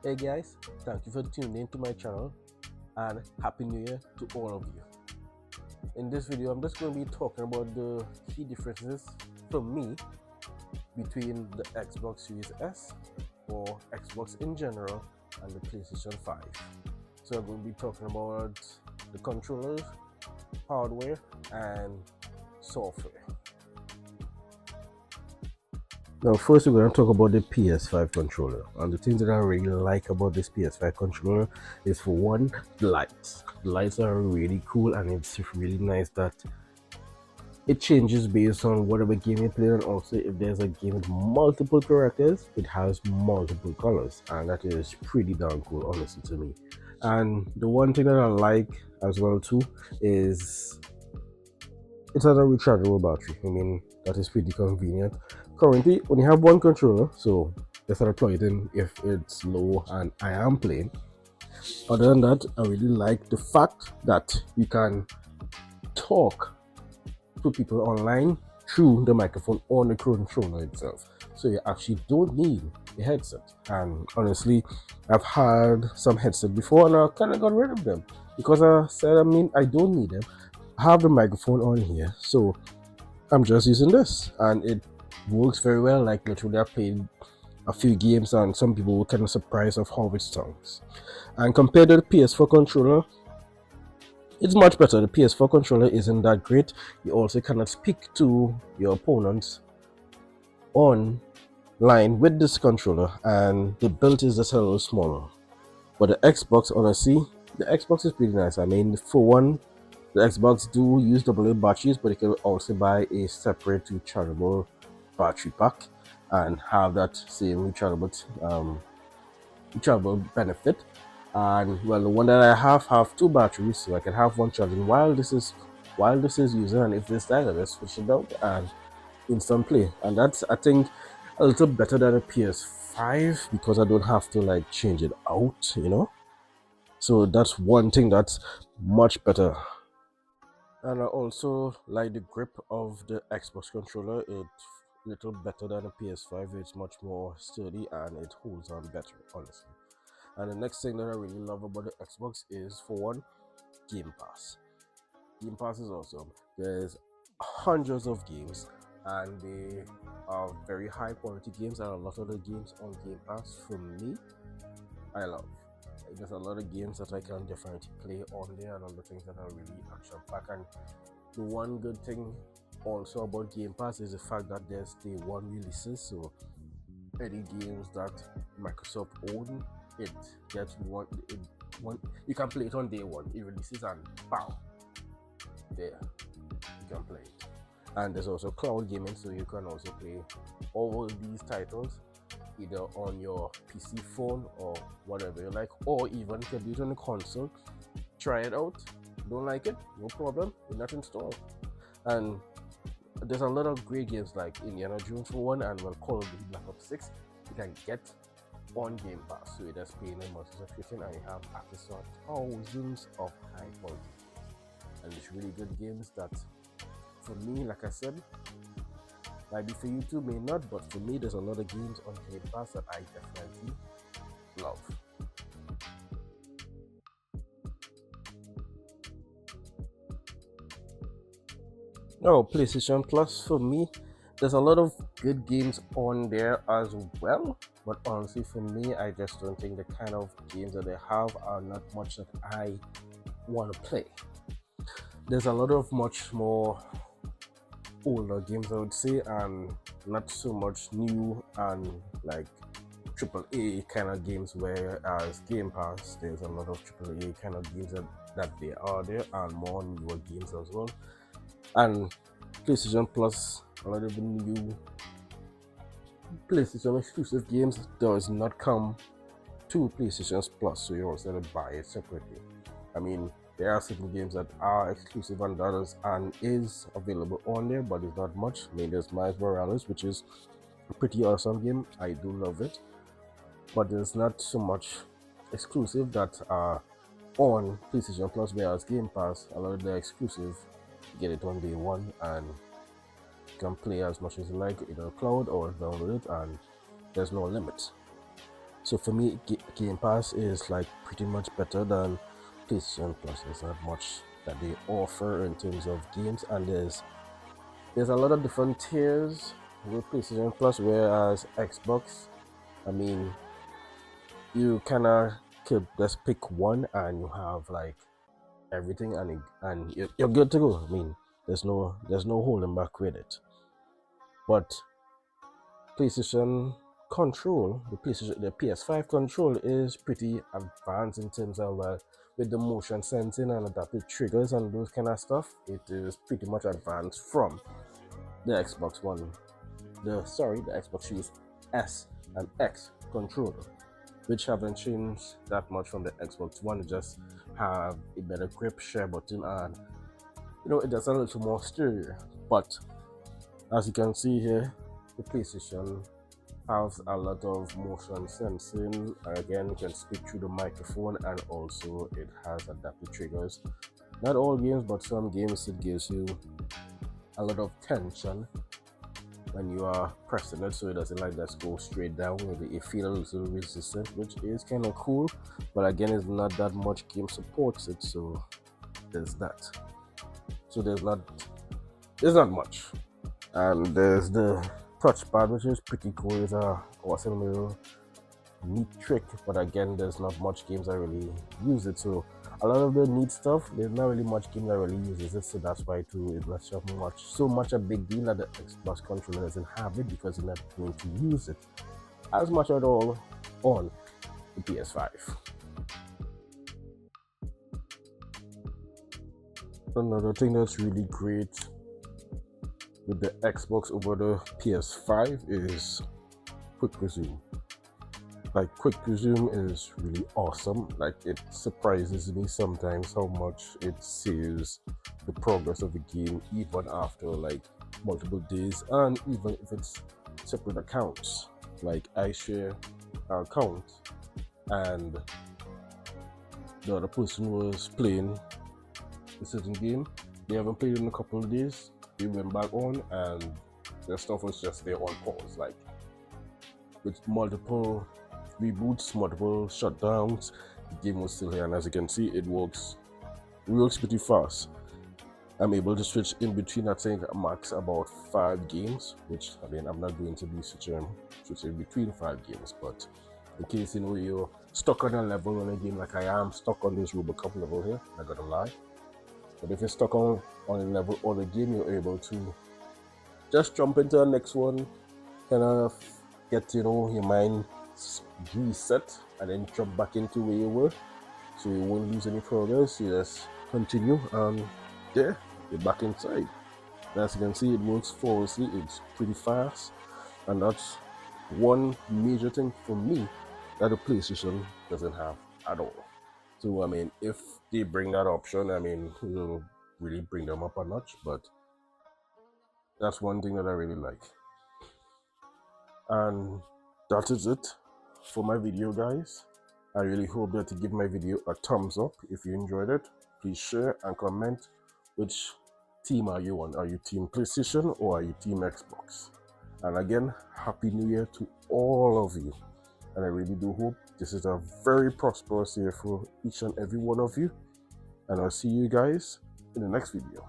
Hey guys, thank you for tuning in to my channel and Happy New Year to all of you. In this video, I'm just going to be talking about the key differences from me between the Xbox Series S or Xbox in general and the PlayStation 5. So I'm going to be talking about the controllers, hardware, and software. Now, first we're going to talk about the PS5 controller, and the things that I really like about this PS5 controller is, for one, the lights. The lights are really cool, and it's really nice that it changes based on whatever game you play, and also if there's a game with multiple characters, it has multiple colors, and that is pretty darn cool, honestly, to me. And the one thing that I like as well too is it has a rechargeable battery. I mean, that is pretty convenient. Currently, when you have one controller, so just to plug it in if it's low and I am playing. Other than that, I really like the fact that you can talk to people online through the microphone on the controller itself. So you actually don't need a headset. And honestly, I've had some headset before and I kind of got rid of them because I said, I don't need them. I have the microphone on here, so I'm just using this, and it works very well. Like, literally, I played a few games and some people were kind of surprised of how it sounds. And compared to the PS4 controller, it's much better. The PS4 controller isn't that great. You also cannot speak to your opponents online with this controller, and the build is just a little smaller. But the Xbox, honestly, the Xbox is pretty nice. I mean, for one, the Xbox do use AA batteries, but you can also buy a separate rechargeable battery pack and have that same rechargeable benefit. And well, the one that I have two batteries, so I can have one charging while this is using, and if this dies, I just switch it out and instant play. And that's, I think, a little better than a PS5 because I don't have to like change it out. So that's one thing that's much better. And I also like the grip of the Xbox controller. It's a little better than a PS5. It's much more sturdy and it holds on better, honestly. And the next thing that I really love about the Xbox is, for one, Game Pass. Game Pass is awesome. There's hundreds of games and they are very high quality games, and a lot of the games on Game Pass, for me, I love. There's a lot of games that I can definitely play on there, and other things that are really action packed. And the one good thing also about Game Pass is the fact that there's day one releases. So any games that Microsoft own, it gets one. You can play it on day one. It releases and bam, there you can play it. And there's also cloud gaming, so you can also play all these titles either on your PC, phone, or whatever you like, or even you can do it on the console. Try it out. Don't like it? No problem. You're not installed. And there's a lot of great games like Indiana Jones for one, and Call of Duty Black Ops 6. You can get on Game Pass. So you just pay a monthly subscription and you have access to thousands of high quality games. And it's really good games that, for me, like I said, maybe for you too, may not, but for me, there's a lot of games on Game Pass that I definitely love. Now, PlayStation Plus, for me, there's a lot of good games on there as well, but honestly, for me, I just don't think the kind of games that they have are not much that I want to play. There's a lot of much more older games, I would say, and not so much new and like AAA kind of games, whereas Game Pass, there's a lot of AAA kind of games that they are there, and more newer games as well. And PlayStation Plus, a lot of the new PlayStation exclusive games does not come to PlayStation Plus, so you also have to buy it separately. I mean, there are certain games that are exclusive on others and is available on there, but it's not much. I mean, there's Miles Morales, which is a pretty awesome game. I do love it, but there's not so much exclusive that are on PlayStation Plus, whereas Game Pass, a lot of the exclusive, you get it on day one and you can play as much as you like, either cloud or download it, and there's no limit. So for me, Game Pass is like pretty much better than PlayStation Plus. There's not much that they offer in terms of games, and there's a lot of different tiers with PlayStation Plus, whereas Xbox, I mean, you kind of could just pick one and you have like everything, and you're good to go. I mean, there's no holding back with it. But PlayStation control, the PS5 control is pretty advanced in terms of with the motion sensing and adaptive triggers and those kind of stuff. It is pretty much advanced from the Xbox One, the Xbox Series S and X controller, which haven't changed that much from the Xbox One. It just have a better grip, share button, and it does a little more stereo. But as you can see here, the PlayStation has a lot of motion sensing. Again, you can speak through the microphone, and also it has adaptive triggers. Not all games, but some games it gives you a lot of tension when you are pressing it, so it doesn't like just go straight down. Maybe you feel a little resistant, which is kind of cool. But again, it's not that much game supports it, so there's that. So there's not much. And there's the touchpad, which is pretty cool. It's a awesome little neat trick, but again, there's not much games that really use it. So a lot of the neat stuff, there's not really much game that really uses it. So that's why too it's not so much a big deal that the Xbox controller doesn't have it, because you're not going to use it as much at all on the PS5. Another thing that's really great with the Xbox over the PS5 is quick resume. Like, quick resume is really awesome. Like, it surprises me sometimes how much it saves the progress of the game even after like multiple days, and even if it's separate accounts. Like, I share an account and the other person was playing a certain game. They haven't played in a couple of days. They went back on and their stuff was just there on pause. Like, with multiple reboots, multiple shutdowns, the game was still here, and as you can see, it works pretty fast. I'm able to switch in between, I think, max about 5 games, which, I mean, I'm not going to be switching between 5 games, but in case you're stuck on a level on a game, like I am stuck on this Robocop level here, not gonna lie. But if you're stuck on a level or the game, you're able to just jump into the next one, kind of get your mind reset, and then jump back into where you were, so you won't lose any progress. You just continue, and yeah, you're back inside. As you can see, it works flawlessly. It's pretty fast, and that's one major thing for me that the PlayStation doesn't have at all. So I mean, if they bring that option, I mean, it'll really bring them up a notch. But that's one thing that I really like. And that is it for my video, guys. I really hope that you give my video a thumbs up if you enjoyed it. Please share and comment which team are you on. Are you team PlayStation or are you team Xbox? And again, Happy New Year to all of you. And I really do hope this is a very prosperous year for each and every one of you. And I'll see you guys in the next video.